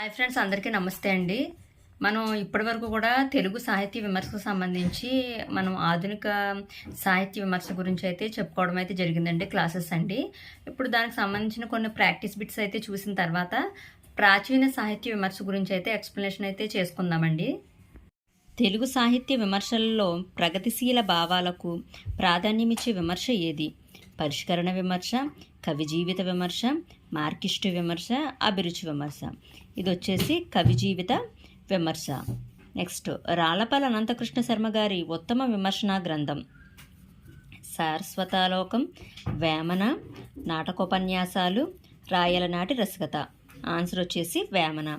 Hi friends, అందరికీ నమస్తే అండి. మనం ఇప్పటివరకు కూడా తెలుగు సాహిత్య విమర్శకు సంబంధించి మనం ఆధునిక సాహిత్య విమర్శ గురించి అయితే చెప్పుకోవడం అయితే జరిగిందండి, క్లాసెస్ అండి. ఇప్పుడు దానికి సంబంధించిన కొన్ని ప్రాక్టీస్ బిట్స్ అయితే చూసిన తర్వాత ప్రాచీన సాహిత్య విమర్శ గురించి అయితే ఎక్స్ప్లెనేషన్ అయితే చేసుకుందామండి. తెలుగు సాహిత్య విమర్శలలో ప్రగతిశీల భావాలకు ప్రాధాన్యమిచ్చే విమర్శ ఏది? పరిష్కరణ విమర్శ, కవి జీవిత విమర్శ, మార్కిస్టు విమర్శ, అభిరుచి విమర్శ. ఇది వచ్చేసి కవి జీవిత విమర్శ. నెక్స్ట్, రాళ్లపాల అనంతకృష్ణ శర్మ గారి ఉత్తమ విమర్శనా గ్రంథం సారస్వతాలోకం, వేమన, నాటకోపన్యాసాలు, రాయలనాటి రసికత. ఆన్సర్ వచ్చేసి వేమన.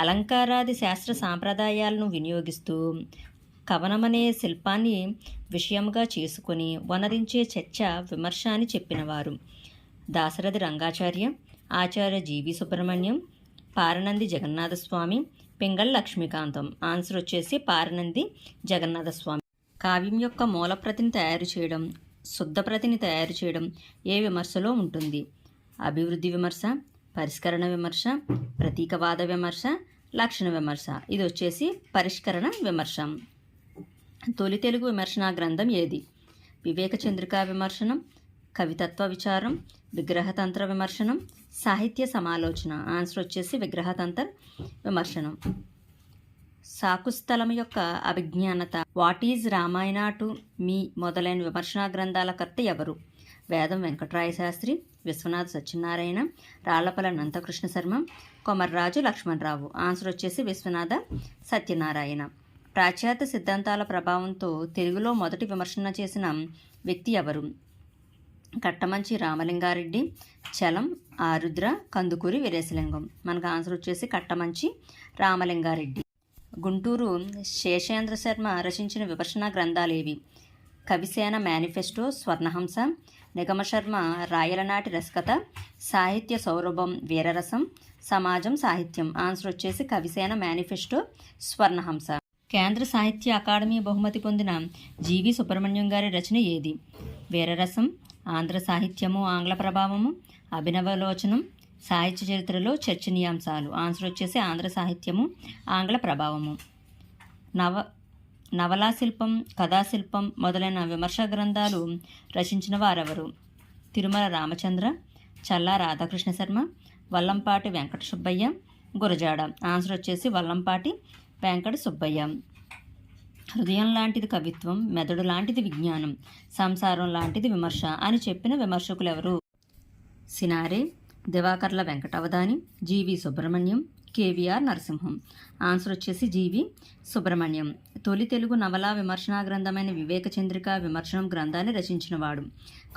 అలంకారాది శాస్త్ర సాంప్రదాయాలను వినియోగిస్తూ కవనమనే శిల్పాన్ని విషయంగా చేసుకొని వనరించే చర్చ విమర్శ అని చెప్పినవారు దాశరథి రంగాచార్య, ఆచార్య జీవి సుబ్రహ్మణ్యం, పారనంది జగన్నాథస్వామి, పింగళ లక్ష్మీకాంతం. ఆన్సర్ వచ్చేసి పారనంది జగన్నాథస్వామి. కావ్యం యొక్క మూలప్రతిని తయారు చేయడం, శుద్ధప్రతిని తయారు చేయడం ఏ విమర్శలో ఉంటుంది? అభివృద్ధి విమర్శ, పరిష్కరణ విమర్శ, ప్రతీకవాద విమర్శ, లక్షణ విమర్శ. ఇది వచ్చేసి పరిష్కరణ విమర్శ. తొలి తెలుగు విమర్శనా గ్రంథం ఏది? వివేక చంద్రికా విమర్శనం, కవితత్వ విచారం, విగ్రహతంత్ర విమర్శనం, సాహిత్య సమాలోచన. ఆన్సర్ వచ్చేసి విగ్రహతంత్ర విమర్శనం. సాకుస్థలం యొక్క అభిజ్ఞానత, what is Ramayana to me మొదలైన విమర్శనా గ్రంథాల కర్త ఎవరు? వేదం వెంకటరాయ శాస్త్రి, విశ్వనాథ సత్యనారాయణ, రాళ్లపల అనంతకృష్ణ శర్మ, కొమర్రాజు లక్ష్మణరావు. ఆన్సర్ వచ్చేసి విశ్వనాథ సత్యనారాయణ. పాశ్చాత్య సిద్ధాంతాల ప్రభావంతో తెలుగులో మొదటి విమర్శన చేసిన వ్యక్తి ఎవరు? కట్టమంచి రామలింగారెడ్డి, చలం, ఆరుద్ర, కందుకూరి వీరేశలింగం. మనకు ఆన్సర్ వచ్చేసి కట్టమంచి రామలింగారెడ్డి. గుంటూరు శేషేంద్ర శర్మ రచించిన విమర్శనా గ్రంథాలేవి? కవిసేన మేనిఫెస్టో, స్వర్ణహంస, నిగమశర్మ రాయలనాటి రసికత, సాహిత్య సౌరభం, వీరరసం, సమాజం సాహిత్యం. ఆన్సర్ వచ్చేసి కవిసేన మేనిఫెస్టో, స్వర్ణహంస. కేంద్ర సాహిత్య అకాడమీ బహుమతి పొందిన జీవి సుబ్రహ్మణ్యం గారి రచన ఏది? వీరరసం, ఆంధ్ర సాహిత్యము ఆంగ్ల ప్రభావము, అభినవలోచనం, సాహిత్య చరిత్రలో చర్చనీయాంశాలు. ఆన్సర్ వచ్చేసి ఆంధ్ర సాహిత్యము ఆంగ్ల ప్రభావము. నవలాశిల్పం, కథాశిల్పం మొదలైన విమర్శ గ్రంథాలు రచించిన వారెవరు? తిరుమల రామచంద్ర, చల్లా రాధాకృష్ణ శర్మ, వల్లంపాటి వెంకట సుబ్బయ్య, గురజాడ. ఆన్సర్ వచ్చేసి వల్లంపాటి వెంకట సుబ్బయ్య. హృదయం లాంటిది కవిత్వం, మెదడు లాంటిది విజ్ఞానం, సంసారం లాంటిది విమర్శ అని చెప్పిన విమర్శకులు ఎవరు? సినారే, దివాకర్ల వెంకటావధాని, జీవి సుబ్రహ్మణ్యం, కేవీఆర్ నరసింహం. ఆన్సర్ వచ్చేసి జీవి సుబ్రహ్మణ్యం. తొలి తెలుగు నవలా విమర్శనా గ్రంథమైన వివేక చంద్రిక విమర్శనం గ్రంథాన్ని రచించినవాడు?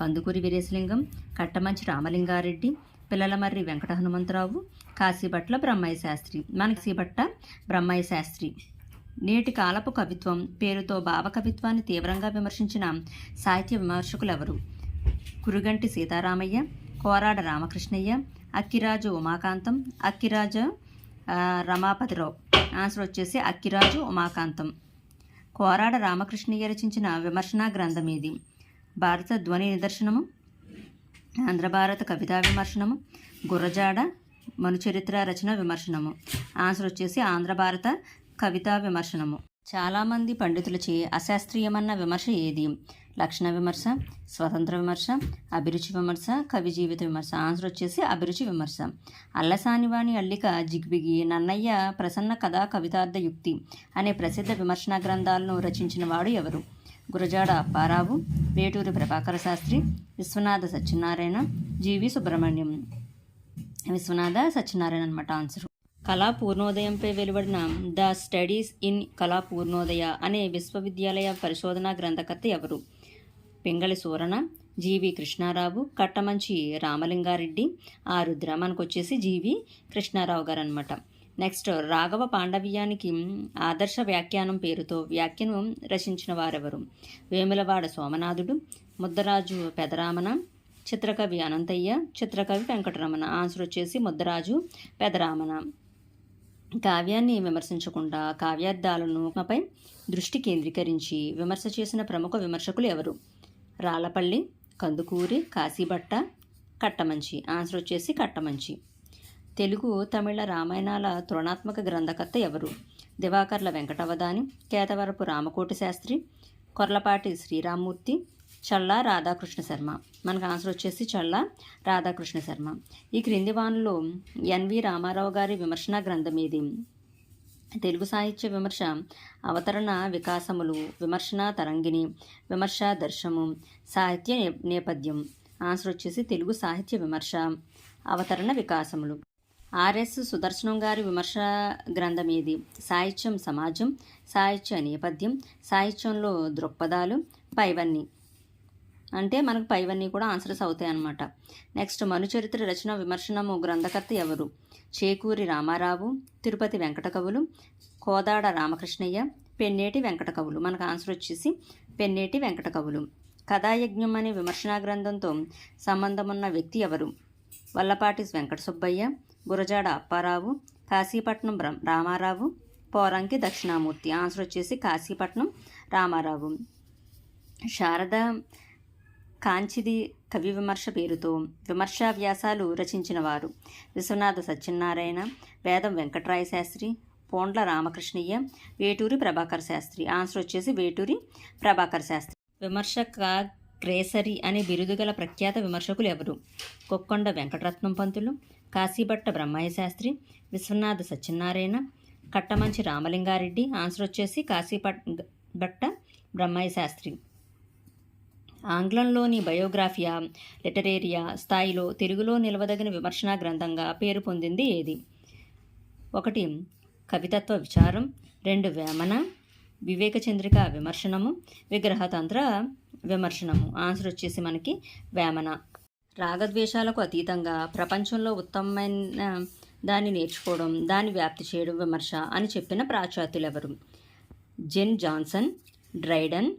కందుకూరి వీరేశలింగం, కట్టమంచి రామలింగారెడ్డి, పిల్లలమర్రి వెంకట హనుమంతరావు, కాశీభట్ల బ్రహ్మయ్య శాస్త్రి. మనకి కాశీభట్ల బ్రహ్మయ్య శాస్త్రి. నేటి కాలపు కవిత్వం పేరుతో భావకవిత్వాన్ని తీవ్రంగా విమర్శించిన సాహిత్య విమర్శకులు ఎవరు? కురుగంటి సీతారామయ్య, కోరాడ రామకృష్ణయ్య, అక్కిరాజు ఉమాకాంతం, అక్కిరాజు రమాపతిరావు. ఆన్సర్ వచ్చేసి అక్కిరాజు ఉమాకాంతం. కోరాడ రామకృష్ణయ్య రచించిన విమర్శనా గ్రంథం ఏది? భారత ధ్వని నిదర్శనము, ఆంధ్ర భారత కవితా విమర్శనము, గుర్రజాడ మనుచరిత్ర రచన విమర్శనము. ఆన్సర్ వచ్చేసి ఆంధ్ర భారత కవితా విమర్శనము. చాలామంది పండితులచే అశాస్త్రీయమన్న విమర్శ ఏది? లక్షణ విమర్శ, స్వతంత్ర విమర్శ, అభిరుచి విమర్శ, కవి జీవిత విమర్శ. ఆన్సర్ వచ్చేసి అభిరుచి విమర్శ. అల్లసానివాణి అల్లిక జిగ్బిగి, నన్నయ్య ప్రసన్న కథా కవితార్థ యుక్తి అనే ప్రసిద్ధ విమర్శనా గ్రంథాలను రచించిన వాడు ఎవరు? గురజాడ అప్పారావు, వేటూరి ప్రభాకర శాస్త్రి, విశ్వనాథ సత్యనారాయణ, జీవి సుబ్రహ్మణ్యం. విశ్వనాథ సత్యనారాయణ అనమాట ఆన్సర్. కళా పూర్ణోదయంపై వెలువడిన ద స్టడీస్ ఇన్ కళా పూర్ణోదయ అనే విశ్వవిద్యాలయ పరిశోధనా గ్రంథకర్త ఎవరు? పింగళి సూరణ, జీవి కృష్ణారావు, కట్టమంచి రామలింగారెడ్డి, ఆరుద్ర. మనకు వచ్చేసి జీవి కృష్ణారావు గారు అనమాట. నెక్స్ట్, రాఘవ పాండవీయానికి ఆదర్శ వ్యాఖ్యానం పేరుతో వ్యాఖ్యానం రచించిన వారెవరు? వేములవాడ సోమనాథుడు, ముద్దరాజు పెదరామన, చిత్రకవి అనంతయ్య, చిత్రకవి వెంకటరమణ. ఆన్సర్ వచ్చేసి ముద్దరాజు పెదరామన. కావ్యాన్ని విమర్శించకుండా కావ్యార్థాలను పై దృష్టి కేంద్రీకరించి విమర్శ చేసిన ప్రముఖ విమర్శకులు ఎవరు? రాళ్లపల్లి, కందుకూరి, కాశీభట్ట, కట్టమంచి. ఆన్సర్ వచ్చేసి కట్టమంచి. తెలుగు తమిళ రామాయణాల తులనాత్మక గ్రంథకర్త ఎవరు? దివాకర్ల వెంకటవదాని, కేతవరపు రామకోటి శాస్త్రి, కొర్లపాటి శ్రీరామ్మూర్తి, చల్లా రాధాకృష్ణ శర్మ. మనకు ఆన్సర్ వచ్చేసి చల్లా రాధాకృష్ణ శర్మ. ఈ క్రింది వానలో ఎన్వి రామారావు గారి విమర్శన గ్రంథం ఏది? తెలుగు సాహిత్య విమర్శ, అవతరణ వికాసములు, విమర్శన తరంగిణి, విమర్శ దర్శము, సాహిత్య నేపథ్యం. ఆన్సర్ వచ్చేసి తెలుగు సాహిత్య విమర్శ, అవతరణ వికాసములు. ఆర్ఎస్ సుదర్శనం గారి విమర్శ గ్రంథం ఏది? సాహిత్యం సమాజం, సాహిత్య నేపథ్యం, సాహిత్యంలో దృక్పథాలు, పైవన్నీ. అంటే మనకు పైవన్నీ కూడా ఆన్సర్స్ అవుతాయి అన్నమాట. నెక్స్ట్, మనుచరిత్ర రచన విమర్శనము గ్రంథకర్త ఎవరు? చేకూరి రామారావు, తిరుపతి వెంకట కవులు, కోదాడ రామకృష్ణయ్య, పెన్నేటి వెంకట కవులు. మనకు ఆన్సర్ వచ్చేసి పెన్నేటి వెంకట కవులు. కథాయజ్ఞం అనే విమర్శనా గ్రంథంతో సంబంధమున్న వ్యక్తి ఎవరు? వల్లపాటి వెంకట సుబ్బయ్య, గురజాడ అప్పారావు, కాశీపట్నం రామారావు, పోరంకి దక్షిణామూర్తి. ఆన్సర్ వచ్చేసి కాశీపట్నం రామారావు. శారద కాంచిది కవి విమర్శ పేరుతో విమర్శా వ్యాసాలు రచించిన వారు? విశ్వనాథ సత్యనారాయణ, వేదం వెంకటరాయ శాస్త్రి, పోండ్ల రామకృష్ణయ్య, వేటూరి ప్రభాకర్ శాస్త్రి. ఆన్సర్ వచ్చేసి వేటూరి ప్రభాకర్ శాస్త్రి. విమర్శక గ్రేసరి అనే బిరుదు గల ప్రఖ్యాత విమర్శకులు ఎవరు? కొక్కొండ వెంకటరత్నం పంతులు, కాశీభట్ట బ్రహ్మయ్య శాస్త్రి, విశ్వనాథ సత్యనారాయణ, కట్టమంచి రామలింగారెడ్డి. ఆన్సర్ వచ్చేసి కాశీభట్ట బ్రహ్మయ్య శాస్త్రి. ఆంగ్లంలోని బయోగ్రాఫియా లిటరేరియా స్థాయిలో తెలుగులో నిలవదగిన విమర్శనా గ్రంథంగా పేరు పొందింది ఏది? 1 కవితత్వ విచారం, 2 వేమన, వివేక చంద్రిక విమర్శనము, విగ్రహతంత్ర విమర్శనము. ఆన్సర్ వచ్చేసి మనకి వేమన. రాగద్వేషాలకు అతీతంగా ప్రపంచంలో ఉత్తమమైన దాన్ని నేర్చుకోవడం, దాన్ని వ్యాప్తి చేయడం విమర్శ అని చెప్పిన పాశ్చాత్యులు ఎవరు? Ben Jonson, Dryden,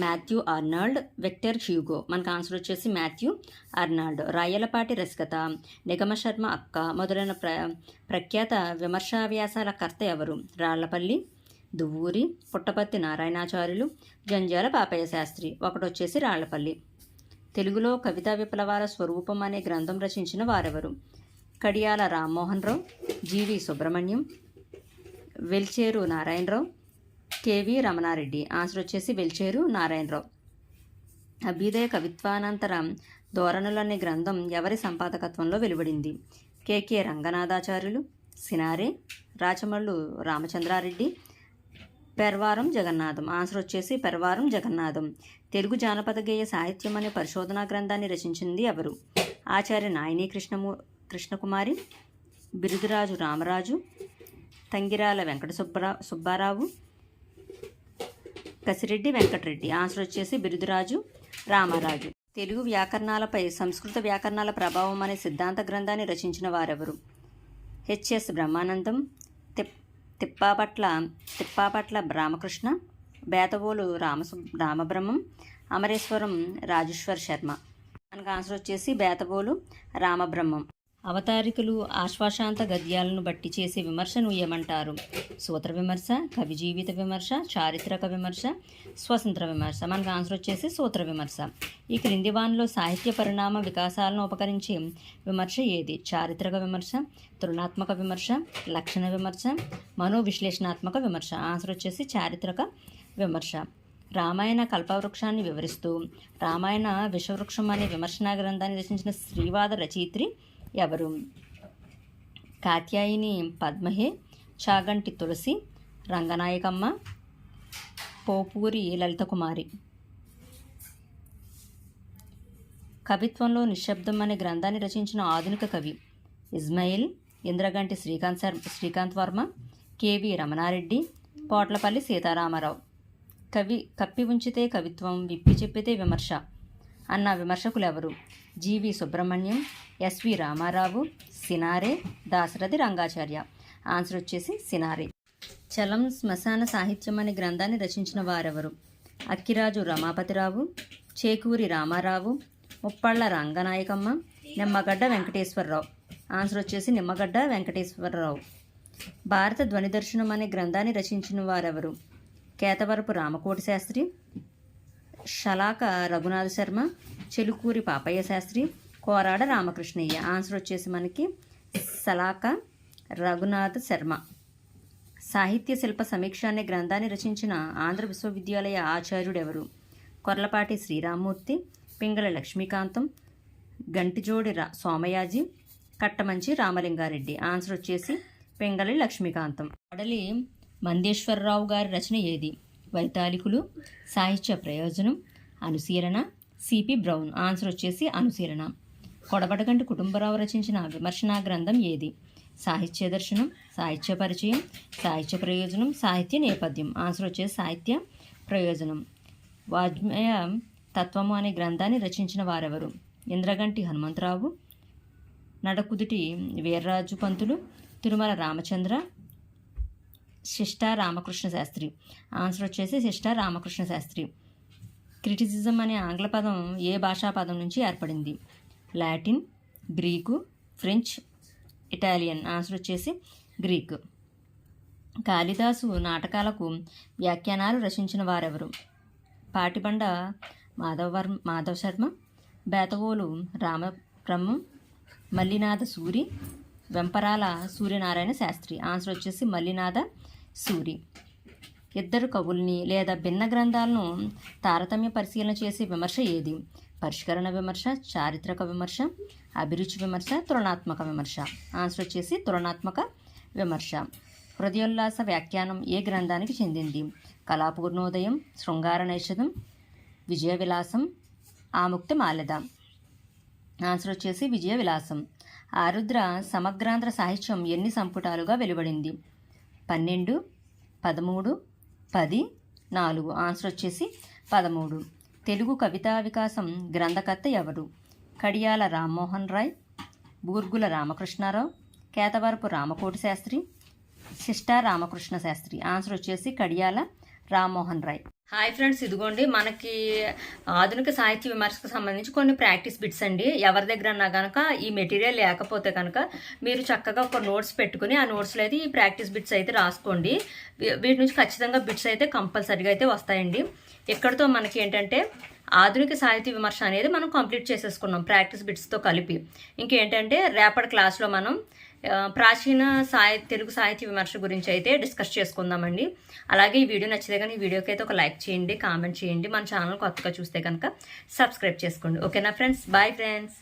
Matthew Arnold, Victor Hugo. మనకు ఆన్సర్ వచ్చేసి మాథ్యూ ఆర్నాల్డ్. రాయలపాటి రసికత, నిగమ శర్మ అక్క మొదలైన ప్రఖ్యాత విమర్శా వ్యాసాల కర్త ఎవరు? రాళ్లపల్లి, దువ్వూరి, పుట్టపర్తి నారాయణాచార్యులు, జంజాల పాపయ్య శాస్త్రి. ఒకటి వచ్చేసి రాళ్లపల్లి. తెలుగులో కవితా విప్లవాల స్వరూపం అనే గ్రంథం రచించిన వారెవరు? కడియాల రామ్మోహన్ రావు, జీవి సుబ్రహ్మణ్యం, వెల్చేరు నారాయణరావు, కేవి రమణారెడ్డి. ఆన్సర్ వచ్చేసి వెల్చేరు నారాయణరావు. అభ్యుదయ కవిత్వానంతర ధోరణులు అనే గ్రంథం ఎవరి సంపాదకత్వంలో వెలువడింది? కె రంగనాథాచార్యులు, సినారే, రాచమల్లు రామచంద్రారెడ్డి, పెర్వారం జగన్నాథం. ఆన్సర్ వచ్చేసి పెర్వారం జగన్నాథం. తెలుగు జానపద గేయ సాహిత్యం అనే పరిశోధనా గ్రంథాన్ని రచించింది ఎవరు? ఆచార్య నాయని కృష్ణకుమారి, బిరుదురాజు రామరాజు, తంగిరాల వెంకట సుబ్బారావు, కసిరెడ్డి వెంకటరెడ్డి. ఆన్సర్ వచ్చేసి బిరుదురాజు రామరాజు. తెలుగు వ్యాకరణాలపై సంస్కృత వ్యాకరణాల ప్రభావం అనే సిద్ధాంత గ్రంథాన్ని రచించిన వారెవరు? హెచ్ఎస్ బ్రహ్మానందం, తిప్పాపట్ల రామకృష్ణ, బేతవోలు రామబ్రహ్మం, అమరేశ్వరం రాజేశ్వర్ శర్మ. మనకు ఆన్సర్ వచ్చేసి బేతవోలు రామబ్రహ్మం. అవతారికలు ఆశ్వాసాంత గద్యాలను బట్టి చేసే విమర్శను ఏమంటారు? సూత్ర విమర్శ, కవి జీవిత విమర్శ, చారిత్రక విమర్శ, స్వతంత్ర విమర్శ. మనకు ఆన్సర్ వచ్చేసి సూత్ర విమర్శ. ఈ క్రింది వానిలో సాహిత్య పరిణామ వికాసాలను ఉపకరించే విమర్శ ఏది? చారిత్రక విమర్శ, తులనాత్మక విమర్శ, లక్షణ విమర్శ, మనోవిశ్లేషణాత్మక విమర్శ. ఆన్సర్ వచ్చేసి చారిత్రక విమర్శ. రామాయణ కల్పవృక్షాన్ని వివరిస్తూ రామాయణ విషవృక్షం అనే విమర్శనా గ్రంథాన్ని రచించిన శ్రీవాద రచయిత్రి ఎవరు? కాత్యాయిని పద్మహే, చాగంటి తులసి, రంగనాయకమ్మ, పోపూరి లలితకుమారి. కవిత్వంలో నిశ్శబ్దం అనే గ్రంథాన్ని రచించిన ఆధునిక కవి? ఇస్మాయిల్, ఇంద్రగంటి శ్రీకాంత్ వర్మ, కేవి రమణారెడ్డి, పోట్లపల్లి సీతారామరావు. కప్పి ఉంచితే కవిత్వం, విప్పి చెప్పితే విమర్శ అన్న విమర్శకులు ఎవరు? జీవి సుబ్రహ్మణ్యం, ఎస్వి రామారావు, సినారే, దాశరథి రంగాచార్య. ఆన్సర్ వచ్చేసి సినారే. చలం శ్మశాన సాహిత్యం అనే గ్రంథాన్ని రచించిన వారెవరు? అక్కిరాజు రమాపతిరావు, చేకూరి రామారావు, ముప్పళ్ళ రంగనాయకమ్మ, నిమ్మగడ్డ వెంకటేశ్వరరావు. ఆన్సర్ వచ్చేసి నిమ్మగడ్డ వెంకటేశ్వరరావు. భారత ధ్వనిదర్శనం అనే గ్రంథాన్ని రచించిన వారెవరు? కేతవరపు రామకోటి శాస్త్రి, షలాక రఘునాథ శర్మ, చెలుకూరి పాపయ్య శాస్త్రి, కోరాడ రామకృష్ణయ్య. ఆన్సర్ వచ్చేసి మనకి సలాక రఘునాథ్ శర్మ. సాహిత్య శిల్ప సమీక్ష అనే గ్రంథాన్ని రచించిన ఆంధ్ర విశ్వవిద్యాలయ ఆచార్యుడెవరు? కొర్లపాటి శ్రీరామ్మూర్తి, పింగళ లక్ష్మీకాంతం, గంటిజోడి సోమయాజి, కట్టమంచి రామలింగారెడ్డి. ఆన్సర్ వచ్చేసి పింగళి లక్ష్మీకాంతం. అడలి మందేశ్వరరావు గారి రచన ఏది? వైతాళికులు, సాహిత్య ప్రయోజనం, అనుశీలన, సిపి బ్రౌన్. ఆన్సర్ వచ్చేసి అనుశీలన. కొడబడగంటి కుటుంబరావు రచించిన విమర్శనా గ్రంథం ఏది? సాహిత్య దర్శనం, సాహిత్య పరిచయం, సాహిత్య ప్రయోజనం, సాహిత్య నేపథ్యం. ఆన్సర్ వచ్చేసి సాహిత్య ప్రయోజనం. వాజ్మేయ తత్వము అనే గ్రంథాన్ని రచించిన వారెవరు? ఇంద్రగంటి హనుమంతరావు, నడకుదుటి వీర్రాజు పంతులు, తిరుమల రామచంద్ర, శిష్టా రామకృష్ణ శాస్త్రి. ఆన్సర్ వచ్చేసి శిష్టా రామకృష్ణ శాస్త్రి. క్రిటిసిజం అనే ఆంగ్ల పదం ఏ భాషా పదం నుంచి ఏర్పడింది? Latin, Greek, French, Italian. Answer వచ్చేసి గ్రీకు. కాళిదాసు నాటకాలకు వ్యాఖ్యానాలు రచించిన వారెవరు? పాటిబండ మాధవ శర్మ, బేతవోలు రామబ్రహ్మం, మల్లినాథ సూరి, వెంపరాల సూర్యనారాయణ శాస్త్రి. ఆన్సర్ వచ్చేసి మల్లినాథ సూరి. ఇద్దరు కవుల్ని లేదా భిన్న గ్రంథాలను తారతమ్య పరిశీలన చేసే విమర్శ ఏది? పరిష్కరణ విమర్శ, చారిత్రక విమర్శ, అభిరుచి విమర్శ, తులనాత్మక విమర్శ. ఆన్సర్ వచ్చేసి తులనాత్మక విమర్శ. హృదయోల్లాస వ్యాఖ్యానం ఏ గ్రంథానికి చెందింది? కళాపూర్ణోదయం, శృంగార నైషధం, విజయ విలాసం, ఆముక్తి మాల్యద. ఆన్సర్ వచ్చేసి విజయ విలాసం. ఆరుద్ర సమగ్రాంధ్ర సాహిత్యం ఎన్ని సంపుటాలుగా వెలువడింది? 12, 13, 10, 4. ఆన్సర్ వచ్చేసి 13. తెలుగు కవితా వికాసం గ్రంథకర్త ఎవరు? కడియాల రామ్మోహన్ రాయ్, బూర్గుల రామకృష్ణారావు, కేతవరపు రామకోటి శాస్త్రి, శిష్టా రామకృష్ణ శాస్త్రి. ఆన్సర్ వచ్చేసి కడియాల రామ్మోహన్ రాయ్. హాయ్ ఫ్రెండ్స్, ఇదిగోండి మనకి ఆధునిక సాహిత్య విమర్శకు సంబంధించి కొన్ని ప్రాక్టీస్ బిట్స్ అండి. ఎవరి దగ్గర అన్నా కనుక ఈ మెటీరియల్ లేకపోతే కనుక మీరు చక్కగా ఒక నోట్స్ పెట్టుకుని ఆ నోట్స్లో అయితే ఈ ప్రాక్టీస్ బిట్స్ అయితే రాసుకోండి. వీటి నుంచి ఖచ్చితంగా బిట్స్ అయితే కంపల్సరీగా అయితే వస్తాయండి. ఇక్కడితో మనకి ఏంటంటే ఆధునిక సాహిత్య విమర్శ అనేది మనం కంప్లీట్ చేసేసుకున్నాం ప్రాక్టీస్ బిట్స్తో కలిపి. ఇంకేంటంటే రేపటి క్లాస్లో మనం ప్రాచీన తెలుగు సాహిత్య విమర్శ గురించి అయితే డిస్కస్ చేసుకుందామండి. అలాగే ఈ వీడియో నచ్చితే కానీ ఈ వీడియోకి అయితే ఒక లైక్ చేయండి, కామెంట్ చేయండి. మన ఛానల్ కొత్తగా చూస్తే కనుక సబ్స్క్రైబ్ చేసుకోండి. ఓకేనా ఫ్రెండ్స్? Bye friends.